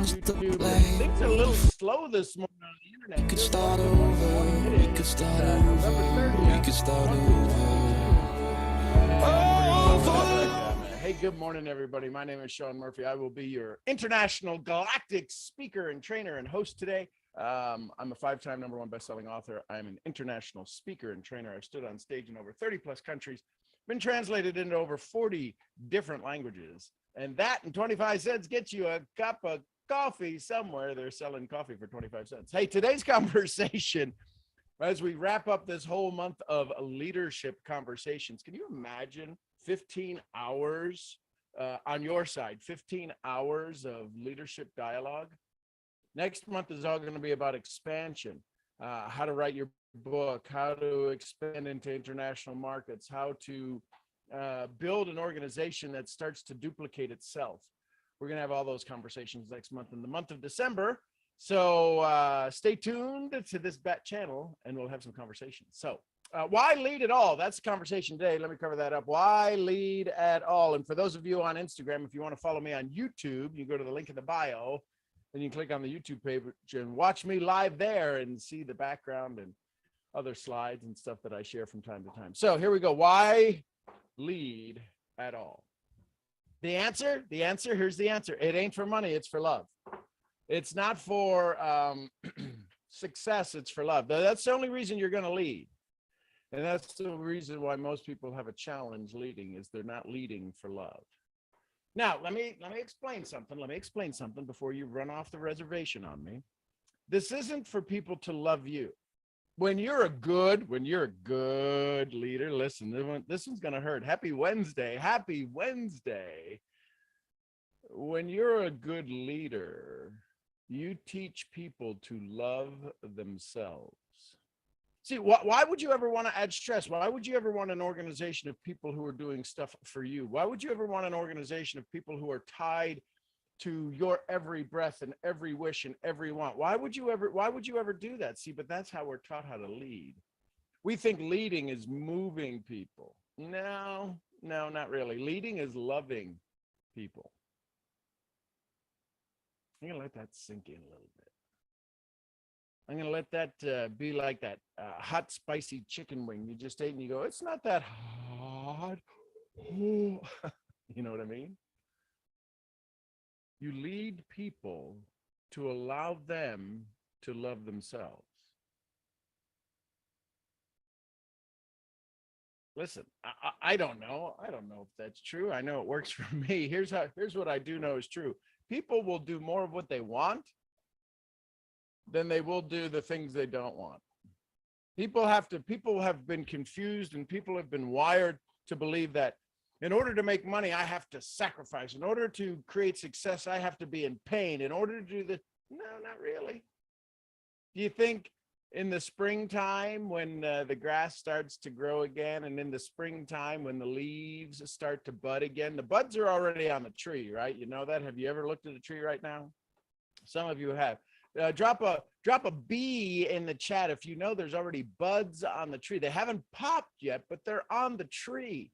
YouTube. Things are a little slow this morning on the internet. We could start over. We could start over. We could start over. Hey, good morning, everybody. My name is Sean Murphy. I will be your international galactic speaker and trainer and host today. I'm a 5-time #1 best-selling author. I'm an international speaker and trainer. I've stood on stage in over 30 plus countries, been translated into over 40 different languages. And that and 25 cents gets you a cup of coffee somewhere. They're selling coffee for 25 cents. Hey, today's conversation, as we wrap up this whole month of leadership conversations, can you imagine 15 hours on your side, 15 hours of leadership dialogue? Next month is all going to be about expansion, how to write your book, how to expand into international markets, how to build an organization that starts to duplicate itself. We're going to have all those conversations next month in the month of December. So stay tuned to this BET channel and we'll have some conversations. So why lead at all? That's the conversation today. Let me cover that up. Why lead at all? And for those of you on Instagram, if you want to follow me on YouTube, you go to the link in the bio and you can click on the YouTube page and watch me live there and see the background and other slides and stuff that I share from time to time. So here we go. Why lead at all? The answer, here's the answer. It ain't for money, it's for love. It's not for success, it's for love. That's the only reason you're going to lead. And that's the reason why most people have a challenge leading, is they're not leading for love. Now, let me explain something. Let me explain something before you run off the reservation on me. This isn't for people to love you. When you're a good leader, listen, this one's going to hurt. Happy Wednesday. When you're a good leader, you teach people to love themselves. See, why would you ever want to add stress? Why would you ever want an organization of people who are doing stuff for you? Why would you ever want an organization of people who are tied to your every breath and every wish and every want? Why would you ever do that? See, but that's how we're taught how to lead. We think leading is moving people. No, not really. Leading is loving people. I'm gonna let that sink in a little bit. I'm gonna let that be like that hot, spicy chicken wing you just ate and you go, it's not that hot. You know what I mean? You lead people to allow them to love themselves. Listen, I don't know. I don't know if that's true. I know it works for me. Here's what I do know is true. People will do more of what they want than they will do the things they don't want. People have been confused and people have been wired to believe that in order to make money, I have to sacrifice. In order to create success, I have to be in pain. In order to do this, no, not really. Do you think in the springtime when the grass starts to grow again, and in the springtime when the leaves start to bud again, the buds are already on the tree, right? You know that? Have you ever looked at a tree right now? Some of you have. Drop a B in the chat if you know there's already buds on the tree. They haven't popped yet, but they're on the tree.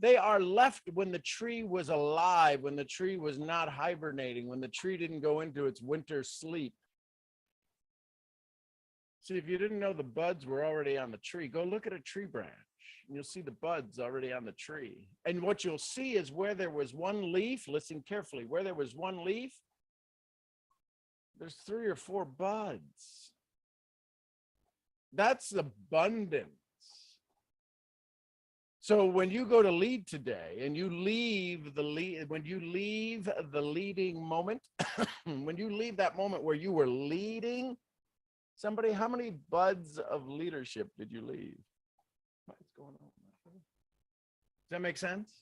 They are left when the tree was alive, when the tree was not hibernating, when the tree didn't go into its winter sleep. See, if you didn't know the buds were already on the tree, go look at a tree branch and you'll see the buds already on the tree. And what you'll see is where there was one leaf, listen carefully, where there was one leaf, there's 3 or 4 buds. That's abundance. So when you go to lead today and you leave the lead, when you leave the leading moment, when you leave that moment where you were leading somebody, how many buds of leadership did you leave? What's going on? Does that make sense?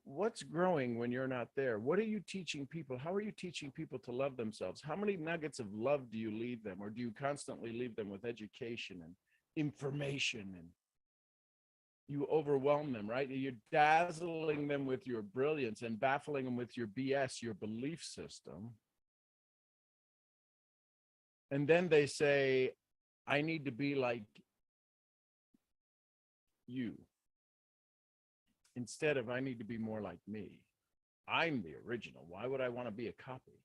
What's growing when you're not there? What are you teaching people? How are you teaching people to love themselves? How many nuggets of love do you leave them? Or do you constantly leave them with education and information, and you overwhelm them, right? You're dazzling them with your brilliance and baffling them with your BS, your belief system. And then they say, I need to be like you, instead of I need to be more like me. I'm the original. Why would I want to be a copy?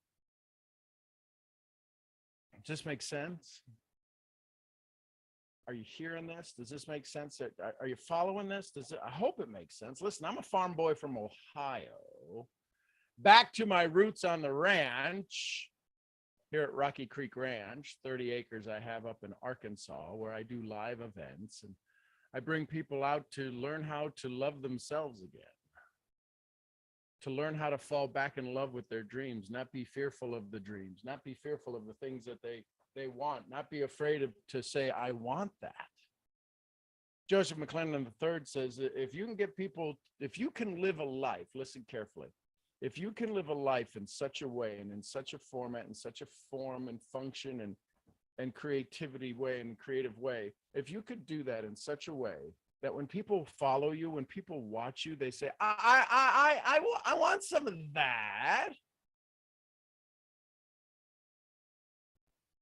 Does this make sense? Are you hearing this? Does this make sense? Are you following this? I hope it makes sense. Listen, I'm a farm boy from Ohio. Back to my roots on the ranch here at Rocky Creek Ranch, 30 acres I have up in Arkansas, where I do live events. And I bring people out to learn how to love themselves again, to learn how to fall back in love with their dreams, not be fearful of the dreams, not be fearful of the things that they want, not be afraid to say, I want that. Joseph McClellan III says, if you can get people, if you can live a life, listen carefully, if you can live a life in such a way and in such a format, in such a form and function and creativity way and creative way, if you could do that in such a way that when people follow you, when people watch you, they say, I want some of that.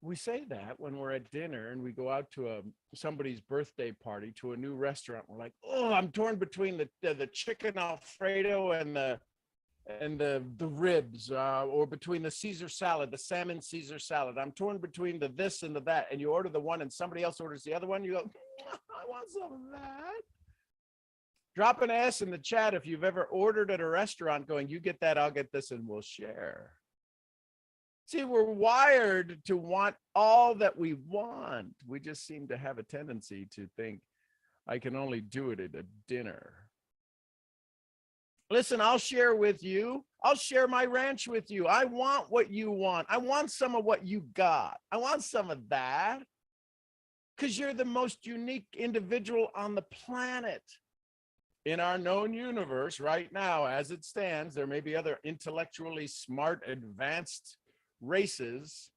We say that when we're at dinner and we go out to somebody's birthday party, to a new restaurant. We're like, oh, I'm torn between the chicken Alfredo and the ribs, or between the Caesar salad, the salmon Caesar salad. I'm torn between the this and the that. And you order the one and somebody else orders the other one. You go, I want some of that. Drop an S in the chat if you've ever ordered at a restaurant going, you get that, I'll get this, and we'll share. See, we're wired to want all that we want. We just seem to have a tendency to think, I can only do it at a dinner. Listen, I'll share with you. I'll share my ranch with you. I want what you want. I want some of what you got. I want some of that because you're the most unique individual on the planet. In our known universe right now, as it stands, there may be other intellectually smart, advanced races.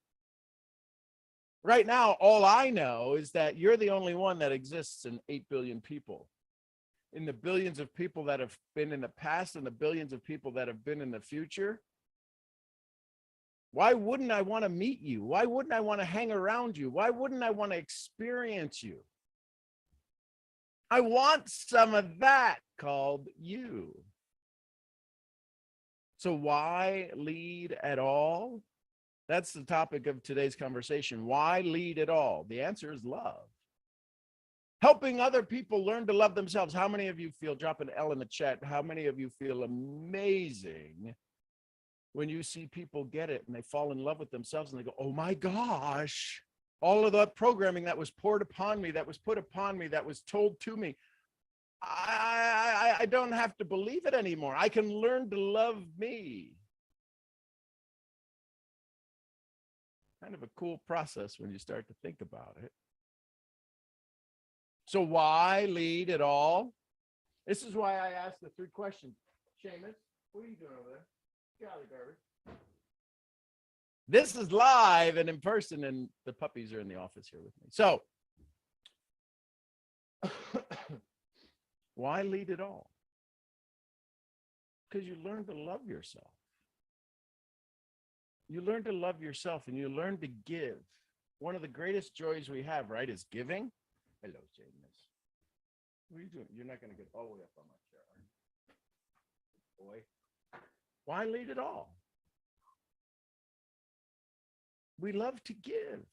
Right now, all I know is that you're the only one that exists in 8 billion people. In the billions of people that have been in the past and the billions of people that have been in the future, why wouldn't I want to meet you? Why wouldn't I want to hang around you? Why wouldn't I want to experience you? I want some of that called you. So why lead at all? That's the topic of today's conversation. Why lead at all? The answer is love. Helping other people learn to love themselves. How many of you feel, drop an L in the chat, how many of you feel amazing when you see people get it and they fall in love with themselves and they go, oh my gosh, all of that programming that was poured upon me, that was put upon me, that was told to me, I don't have to believe it anymore. I can learn to love me. Kind of a cool process when you start to think about it. So why lead at all? This is why I asked the 3 questions. Seamus, what are you doing over there? Get out of the garbage. This is live and in person, and the puppies are in the office here with me. So why lead at all? Because you learn to love yourself. You learn to love yourself and you learn to give. One of the greatest joys we have, right, is giving. Hello, Seamus. What are you doing? You're not going to get all the way up on my chair, are you? Boy. Why lead at all? We love to give.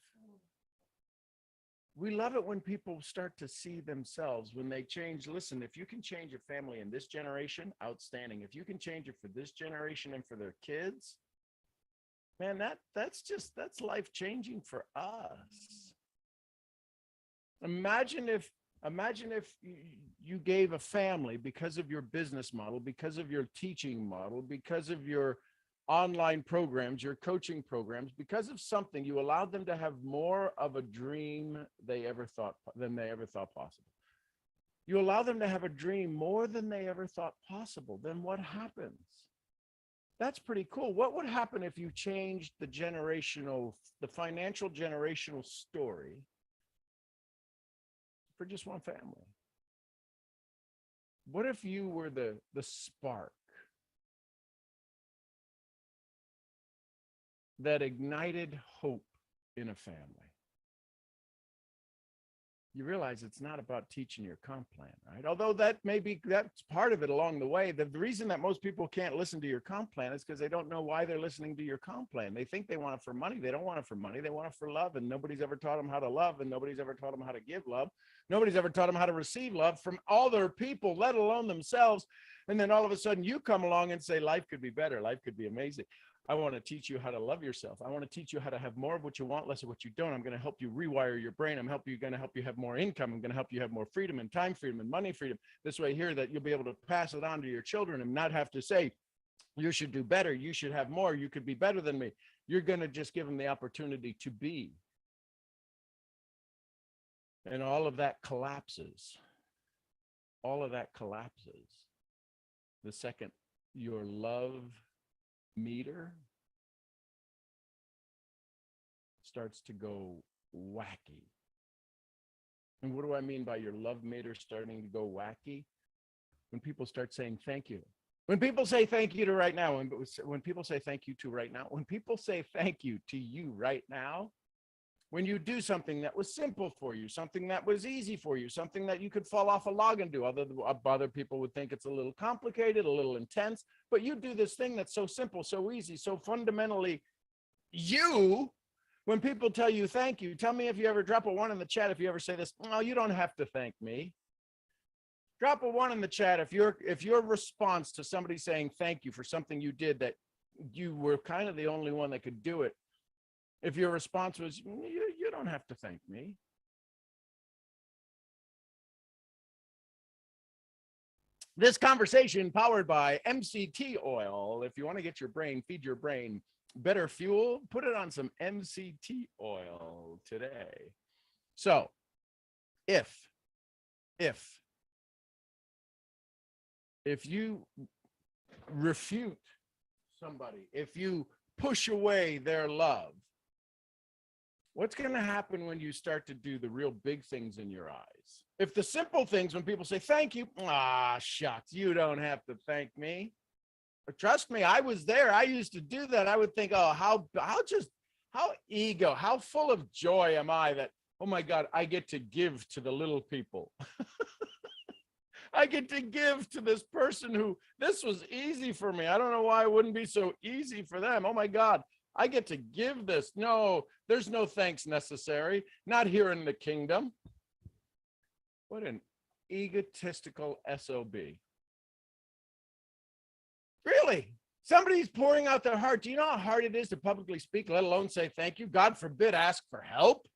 We love it when people start to see themselves, when they change. Listen, if you can change your family in this generation, outstanding. If you can change it for this generation and for their kids, man, that's life-changing for us. Imagine if you gave a family, because of your business model, because of your teaching model, because of your online programs, your coaching programs, because of something, you allowed them to have more of a dream than they ever thought possible. You allow them to have a dream more than they ever thought possible. Then what happens? That's pretty cool. What would happen if you changed the financial generational story for just one family? What if you were the spark that ignited hope in a family? you realize it's not about teaching your comp plan, right? Although that's part of it along the way. The reason that most people can't listen to your comp plan is because they don't know why they're listening to your comp plan. They think they want it for money. They don't want it for money. They want it for love. And nobody's ever taught them how to love, and nobody's ever taught them how to give love. Nobody's ever taught them how to receive love from other people, let alone themselves. And then all of a sudden you come along and say, life could be better. Life could be amazing. I want to teach you how to love yourself. I want to teach you how to have more of what you want, less of what you don't. I'm going to help you rewire your brain. I'm going to help you have more income. I'm going to help you have more freedom and time freedom and money freedom. This way here that you'll be able to pass it on to your children and not have to say, you should do better. You should have more. You could be better than me. You're going to just give them the opportunity to be. And all of that collapses. All of that collapses the second your love meter starts to go wacky. And what do I mean by your love meter starting to go wacky? When people start saying thank you. When people say thank you to right now, when people say thank you to right now, when people say thank you to you right now, when you do something that was simple for you, something that was easy for you, something that you could fall off a log and do, other people would think it's a little complicated, a little intense, but you do this thing that's so simple, so easy, so fundamentally you. When people tell you thank you, tell me if you ever drop a 1 in the chat if you ever say this. No, you don't have to thank me. Drop a 1 in the chat if your response to somebody saying thank you for something you did that you were kind of the only one that could do it. If your response was, you don't have to thank me. This conversation powered by MCT oil. If you want to get your brain, feed your brain better fuel, put it on some MCT oil today. So if you refute somebody, if you push away their love, what's going to happen when you start to do the real big things in your eyes? If the simple things, when people say, thank you, shucks, you don't have to thank me. But trust me, I was there. I used to do that. I would think, how full of joy am I that, oh my God, I get to give to the little people. I get to give to this person who, this was easy for me. I don't know why it wouldn't be so easy for them. Oh my God. I get to give this. No, there's no thanks necessary. Not here in the kingdom. What an egotistical SOB. Really? Somebody's pouring out their heart. Do you know how hard it is to publicly speak, let alone say thank you? God forbid, ask for help.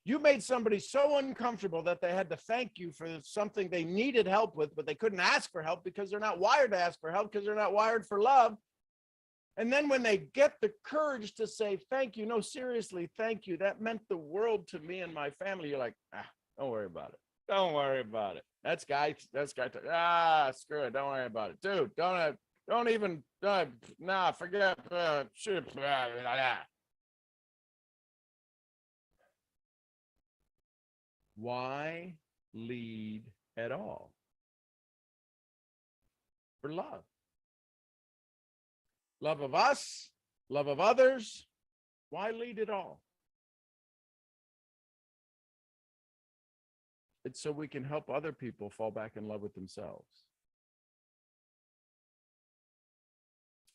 You made somebody so uncomfortable that they had to thank you for something they needed help with, but they couldn't ask for help because they're not wired to ask for help, because they're not wired for love. And then when they get the courage to say, thank you, no, seriously, thank you, that meant the world to me and my family. You're like, don't worry about it. Don't worry about it. That's guy. Screw it. Don't worry about it. Dude, don't even, forget, Why lead at all? For love. Love of us, love of others. Why lead at all? It's so we can help other people fall back in love with themselves.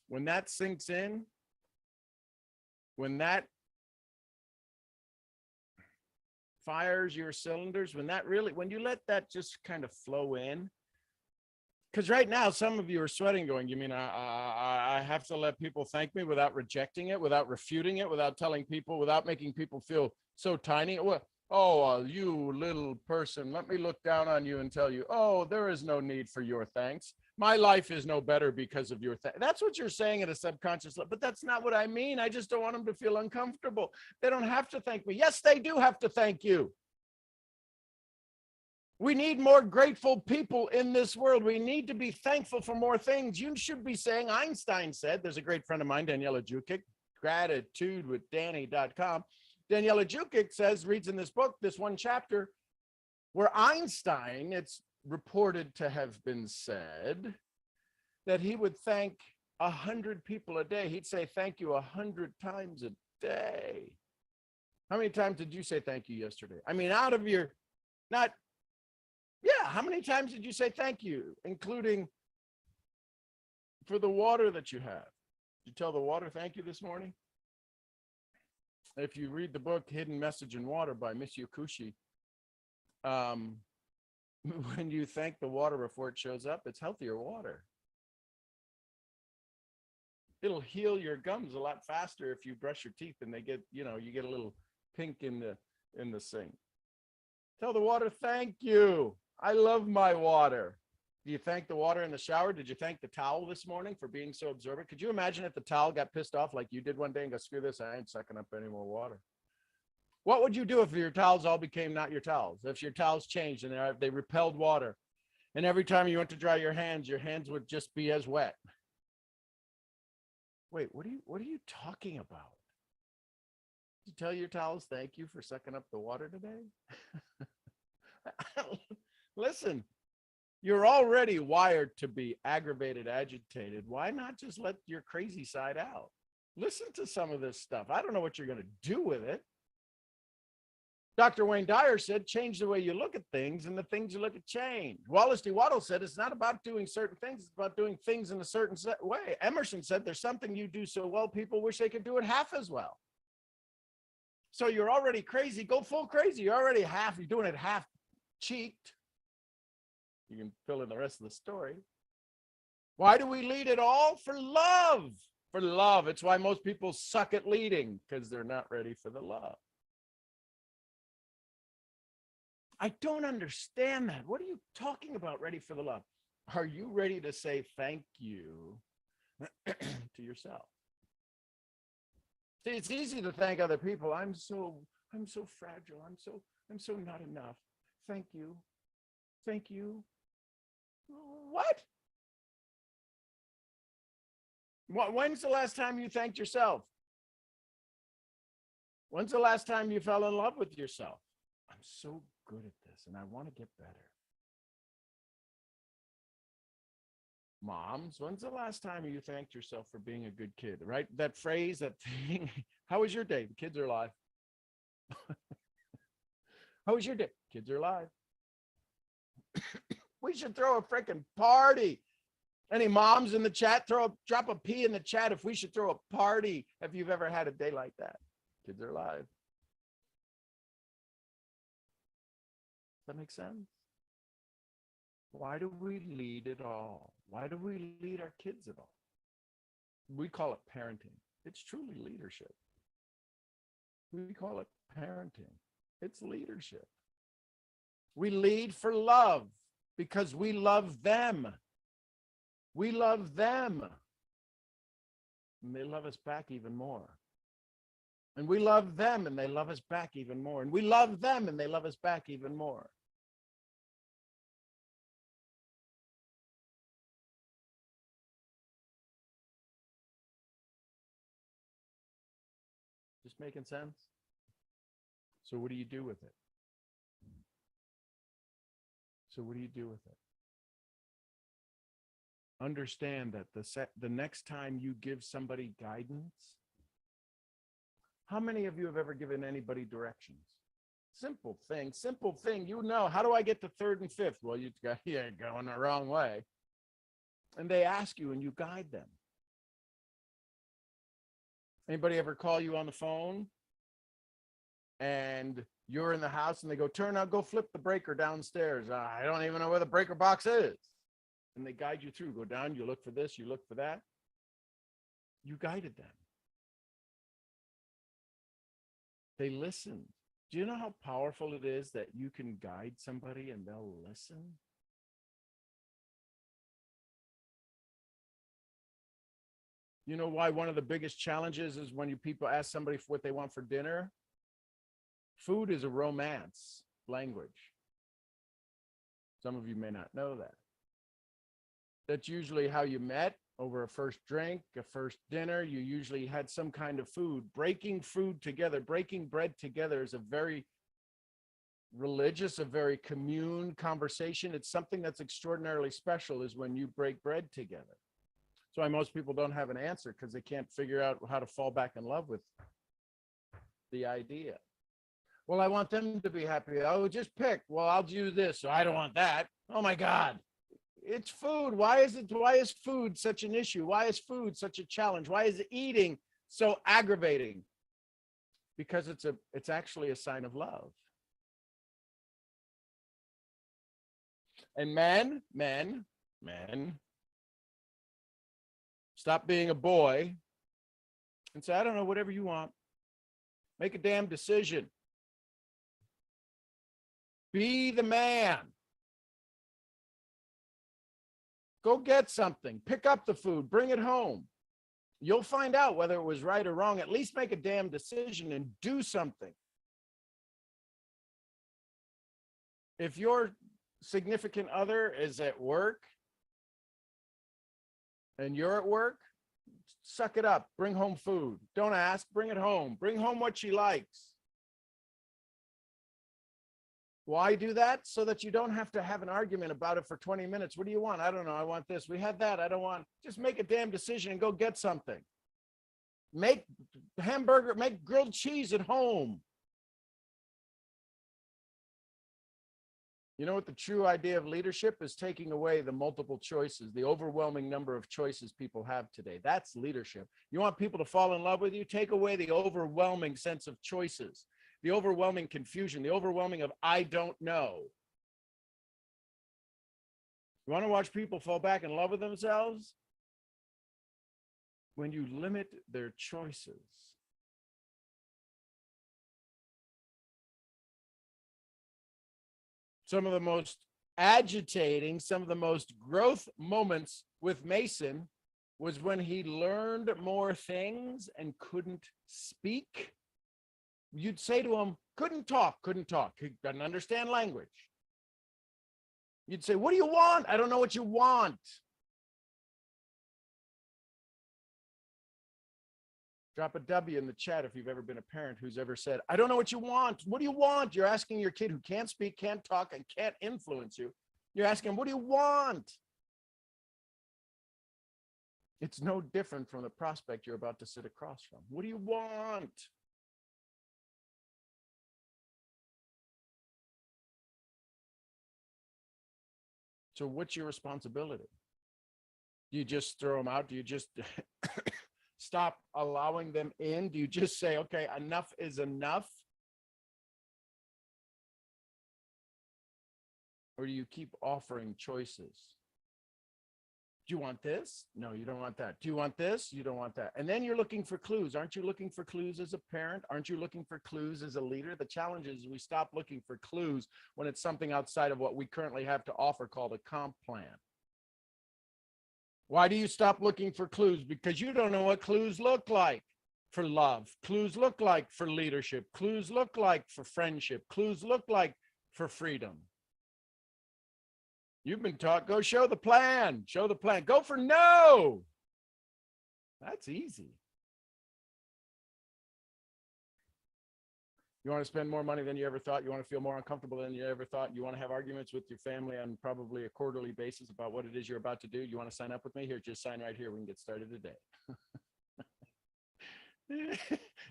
When that sinks in, when that fires your cylinders, when you let that just kind of flow in, because right now, some of you are sweating going, you mean I have to let people thank me without rejecting it, without refuting it, without telling people, without making people feel so tiny? You little person, let me look down on you and tell you, there is no need for your thanks. My life is no better because of your thanks. That's what you're saying at a subconscious level, but that's not what I mean. I just don't want them to feel uncomfortable. They don't have to thank me. Yes, they do have to thank you. We need more grateful people in this world. We need to be thankful for more things. You should be saying, Einstein said, there's a great friend of mine, Daniela Jukic, gratitudewithdanny.com. Daniela Jukic reads in this book, this one chapter, where Einstein, it's reported to have been said, that he would thank 100 people a day. He'd say, thank you 100 times a day. How many times did you say thank you yesterday? I mean, out of your, not, yeah, how many times did you say thank you, including for the water that you have? Did you tell the water thank you this morning? If you read the book Hidden Message in Water by Michio Kushi, when you thank the water before it shows up, it's healthier water. It'll heal your gums a lot faster if you brush your teeth and they get, you get a little pink in the sink. Tell the water thank you. I love my water. Do you thank the water in the shower? Did you thank the towel this morning for being so observant? Could you imagine if the towel got pissed off like you did one day and go, screw this, I ain't sucking up any more water? What would you do if your towels all became not your towels? If your towels changed and they repelled water, and every time you went to dry your hands would just be as wet? Wait, what are you talking about? Did you tell your towels thank you for sucking up the water today? Listen, you're already wired to be aggravated, agitated. Why not just let your crazy side out? Listen to some of this stuff. I don't know what you're going to do with it. Dr. Wayne Dyer said, change the way you look at things and the things you look at change. Wallace D. Waddell said, it's not about doing certain things, it's about doing things in a certain way. Emerson said, there's something you do so well, people wish they could do it half as well. So you're already crazy, go full crazy. You're already you're doing it half cheeked. You can fill in the rest of the story. Why do we lead it all? For love. For love. It's why most people suck at leading, because they're not ready for the love. I don't understand that. What are you talking about, ready for the love? Are you ready to say thank you to yourself? See, it's easy to thank other people. I'm so fragile. I'm so not enough. Thank you. Thank you. What? When's the last time you thanked yourself? When's the last time you fell in love with yourself? I'm so good at this and I want to get better. Moms, when's the last time you thanked yourself for being a good kid, right? That phrase, that thing. How was your day? The kids are alive. How was your day? Kids are alive. We should throw a freaking party. Any moms in the chat, drop a P in the chat if we should throw a party if you've ever had a day like that. Kids are alive. Does that make sense? Why do we lead it all? Why do we lead our kids at all? We call it parenting. It's truly leadership. We call it parenting. It's leadership. We lead for love because we love them. We love them. And they love us back even more. And we love them and they love us back even more. And we love them and they love us back even more. Just making sense? So what do you do with it? So what do you do with it? Understand that the next time you give somebody guidance, how many of you have ever given anybody directions? Simple thing. You know, how do I get to third and fifth? Well, you're going the wrong way. And they ask you and you guide them. Anybody ever call you on the phone and you're in the house and they go, turn out, go flip the breaker downstairs. I don't even know where the breaker box is. And they guide you through, go down, you look for this, you look for that. You guided them. They listened. Do you know how powerful it is that you can guide somebody and they'll listen? You know why one of the biggest challenges is when people ask somebody what they want for dinner? Food is a romance language. Some of you may not know that. That's usually how you met, over a first drink, a first dinner. You usually had some kind of food. Breaking food together, breaking bread together is a very religious, a very commune conversation. It's something that's extraordinarily special is when you break bread together. That's why most people don't have an answer, because they can't figure out how to fall back in love with the idea. Well, I want them to be happy. Oh, just pick. Well, I'll do this. So I don't want that. Oh my God. It's food. Why is food such an issue? Why is food such a challenge? Why is eating so aggravating? Because it's actually a sign of love. And men, stop being a boy and say, I don't know, whatever you want. Make a damn decision. Be the man. Go get something. Pick up the food. Bring it home. You'll find out whether it was right or wrong. At least make a damn decision and do something. If your significant other is at work and you're at work, suck it up. Bring home food. Don't ask. Bring it home. Bring home what she likes. Why do that? So that you don't have to have an argument about it for 20 minutes. What do you want? I don't know. I want this. We had that. I don't want. Just make a damn decision and go get something. Make hamburger, make grilled cheese at home. You know what the true idea of leadership is? Taking away the multiple choices, the overwhelming number of choices people have today. That's leadership. You want people to fall in love with you? Take away the overwhelming sense of choices, the overwhelming confusion, the overwhelming of I don't know. You want to watch people fall back in love with themselves? When you limit their choices. Some of the most agitating, some of the most growth moments with Mason was when he learned more things and couldn't speak. You'd say to him, couldn't talk. He doesn't understand language. You'd say, what do you want? I don't know what you want. Drop a W in the chat if you've ever been a parent who's ever said, I don't know what you want. What do you want? You're asking your kid who can't speak, can't talk, and can't influence you. You're asking, what do you want? It's no different from the prospect you're about to sit across from. What do you want? So what's your responsibility? Do you just throw them out? Do you just stop allowing them in? Do you just say, okay, enough is enough? Or do you keep offering choices? Do you want this? No, you don't want that. Do you want this? You don't want that. And then you're looking for clues. Aren't you looking for clues as a parent? Aren't you looking for clues as a leader? The challenge is we stop looking for clues when it's something outside of what we currently have to offer called a comp plan. Why do you stop looking for clues? Because you don't know what clues look like for love. Clues look like for leadership. Clues look like for friendship. Clues look like for freedom. You've been taught, go show the plan. Show the plan. Go for no. That's easy. You want to spend more money than you ever thought. You want to feel more uncomfortable than you ever thought. You want to have arguments with your family on probably a quarterly basis about what it is you're about to do. You want to sign up with me? Here, just sign right here. We can get started today.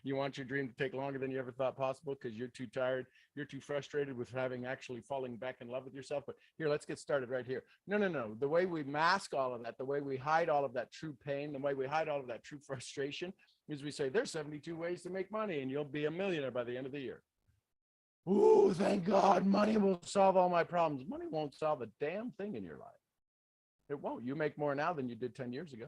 You want your dream to take longer than you ever thought possible because you're too tired. You're too frustrated with having actually falling back in love with yourself. But here, let's get started right here. No. The way we mask all of that, the way we hide all of that true pain, the way we hide all of that true frustration is we say there's 72 ways to make money and you'll be a millionaire by the end of the year. Ooh, thank God, money will solve all my problems. Money won't solve a damn thing in your life. It won't. You make more now than you did 10 years ago.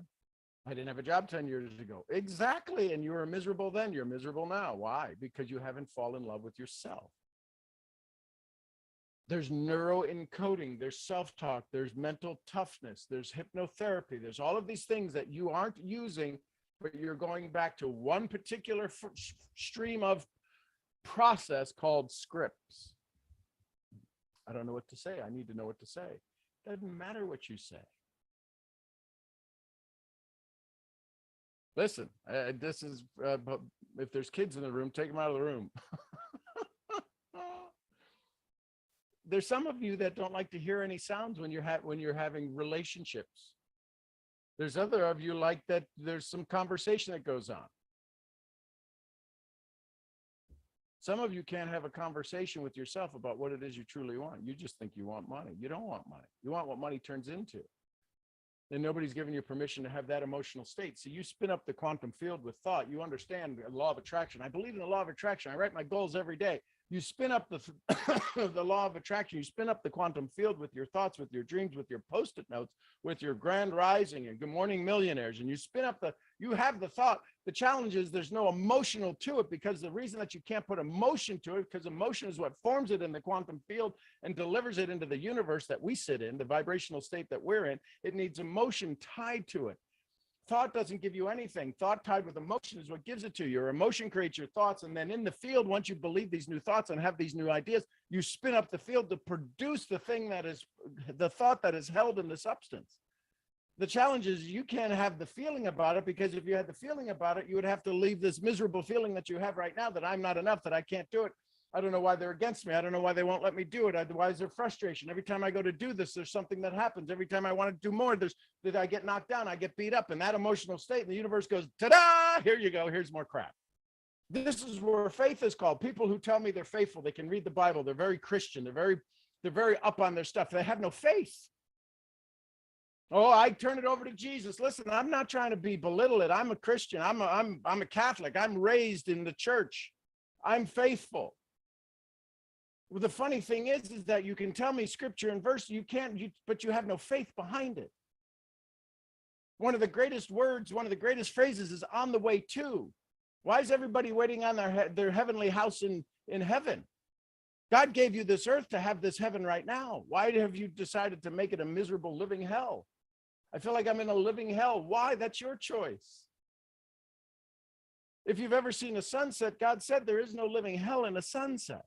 I didn't have a job 10 years ago. Exactly. And you were miserable then. You're miserable now. Why? Because you haven't fallen in love with yourself. There's neuroencoding, there's self-talk, there's mental toughness, there's hypnotherapy. There's all of these things that you aren't using, but you're going back to one particular stream of process called scripts. I don't know what to say. I need to know what to say. Doesn't matter what you say. Listen, this is, if there's kids in the room, take them out of the room. There's some of you that don't like to hear any sounds when you're having relationships. There's other of you like that there's some conversation that goes on. Some of you can't have a conversation with yourself about what it is you truly want. You just think you want money. You don't want money. You want what money turns into. And nobody's giving you permission to have that emotional state. So you spin up the quantum field with thought. You understand the law of attraction. I believe in the law of attraction. I write my goals every day. You spin up the the law of attraction. You spin up the quantum field with your thoughts, with your dreams, with your post-it notes, with your grand rising and good morning millionaires. And you spin up you have the thought. The challenge is there's no emotional to it, because the reason that you can't put emotion to it, because emotion is what forms it in the quantum field and delivers it into the universe that we sit in, the vibrational state that we're in. It needs emotion tied to it. Thought doesn't give you anything. Thought tied with emotion is what gives it to you. Your emotion creates your thoughts. And then in the field, once you believe these new thoughts and have these new ideas, you spin up the field to produce the thing that is the thought that is held in the substance. The challenge is you can't have the feeling about it, because if you had the feeling about it, you would have to leave this miserable feeling that you have right now, that I'm not enough, that I can't do it. I don't know why they're against me. I don't know why they won't let me do it. Why is there frustration? Every time I go to do this, there's something that happens. Every time I want to do more, I get knocked down, I get beat up. And that emotional state, and the universe goes, ta-da, here you go. Here's more crap. This is where faith is called. People who tell me they're faithful, they can read the Bible, they're very Christian, they're very up on their stuff. They have no faith. Oh, I turn it over to Jesus. Listen, I'm not trying to belittle it. I'm a Christian. I'm a Catholic. I'm raised in the church. I'm faithful. Well, the funny thing is that you can tell me scripture and verse, but you have no faith behind it. One of the greatest words, one of the greatest phrases is on the way to. Why is everybody waiting on their heavenly house in heaven? God gave you this earth to have this heaven right now. Why have you decided to make it a miserable living hell? I feel like I'm in a living hell. Why? That's your choice. If you've ever seen a sunset, God said there is no living hell in a sunset.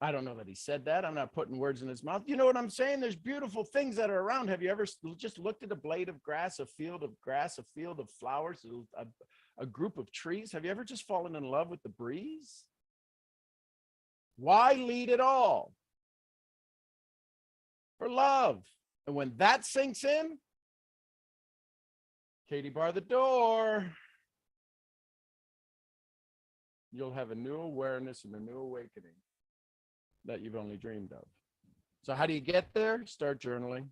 I don't know that he said that. I'm not putting words in his mouth. You know what I'm saying? There's beautiful things that are around. Have you ever just looked at a blade of grass, a field of grass, a field of flowers, a group of trees? Have you ever just fallen in love with the breeze? Why lead it all? For love. And when that sinks in, Katie, bar the door. You'll have a new awareness and a new awakening that you've only dreamed of. So how do you get there? Start journaling.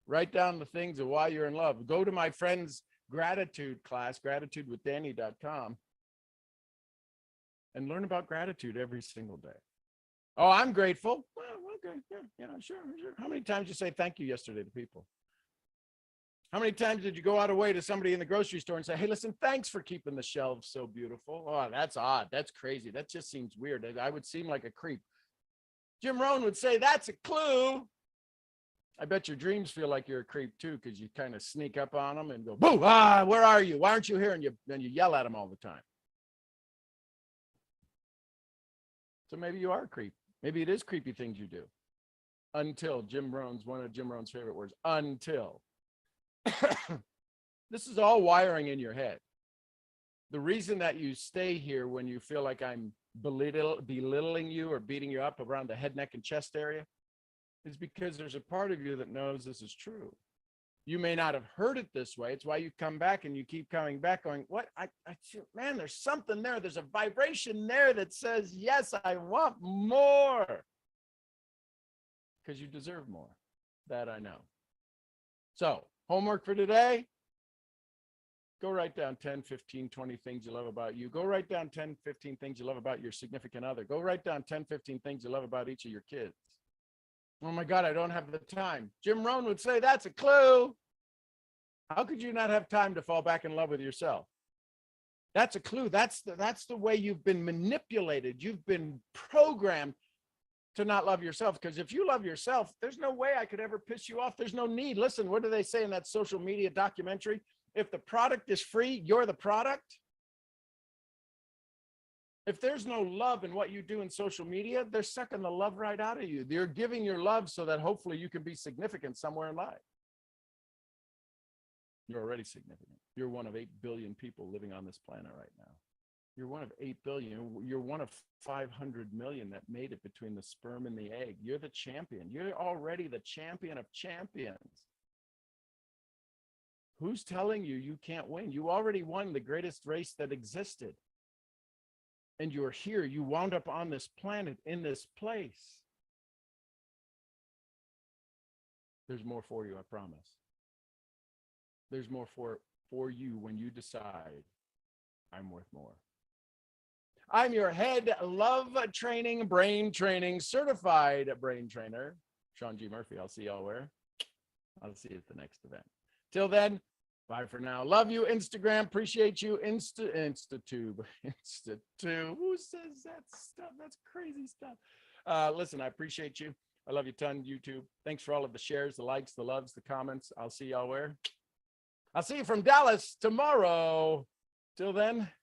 Write down the things of why you're in love. Go to my friend's gratitude class, gratitudewithdanny.com, and learn about gratitude every single day. Oh, I'm grateful. Well, okay, yeah, sure. How many times did you say thank you yesterday to people? How many times did you go out of way to somebody in the grocery store and say, hey, listen, thanks for keeping the shelves so beautiful? Oh, that's odd. That's crazy. That just seems weird. I would seem like a creep. Jim Rohn would say, that's a clue. I bet your dreams feel like you're a creep too, because you kind of sneak up on them and go, boo, where are you? Why aren't you here? And you yell at them all the time. So maybe you are a creep. Maybe it is creepy things you do. Until one of Jim Rohn's favorite words, until. This is all wiring in your head. The reason that you stay here when you feel like I'm belittling you or beating you up around the head, neck, and chest area is because there's a part of you that knows this is true. You may not have heard it this way. It's why you come back and you keep coming back going, what? Man, there's something there. There's a vibration there that says, yes, I want more. Because you deserve more. That I know. So homework for today. Go write down 10, 15, 20 things you love about you. Go write down 10, 15 things you love about your significant other. Go write down 10, 15 things you love about each of your kids. Oh my God, I don't have the time. Jim Rohn would say, that's a clue. How could you not have time to fall back in love with yourself? That's a clue. That's the way you've been manipulated. You've been programmed to not love yourself. Because if you love yourself, there's no way I could ever piss you off. There's no need. Listen, what do they say in that social media documentary? If the product is free, you're the product. If there's no love in what you do in social media, they're sucking the love right out of you. They're giving your love so that hopefully you can be significant somewhere in life. You're already significant. You're one of 8 billion people living on this planet right now. You're one of 8 billion. You're one of 500 million that made it between the sperm and the egg. You're the champion. You're already the champion of champions. Who's telling you you can't win? You already won the greatest race that existed. and you're here. You wound up on this planet in this place. There's more for you, I promise. There's more for you when you decide I'm worth more. I'm your head love training, brain training, certified brain trainer, Sean G. Murphy. I'll see y'all where? I'll see you at the next event. Till then, bye for now. Love you, Instagram. Appreciate you. Instatube. Who says that stuff? That's crazy stuff. Listen, I appreciate you. I love you a ton, YouTube. Thanks for all of the shares, the likes, the loves, the comments. I'll see y'all where? I'll see you from Dallas tomorrow. Till then,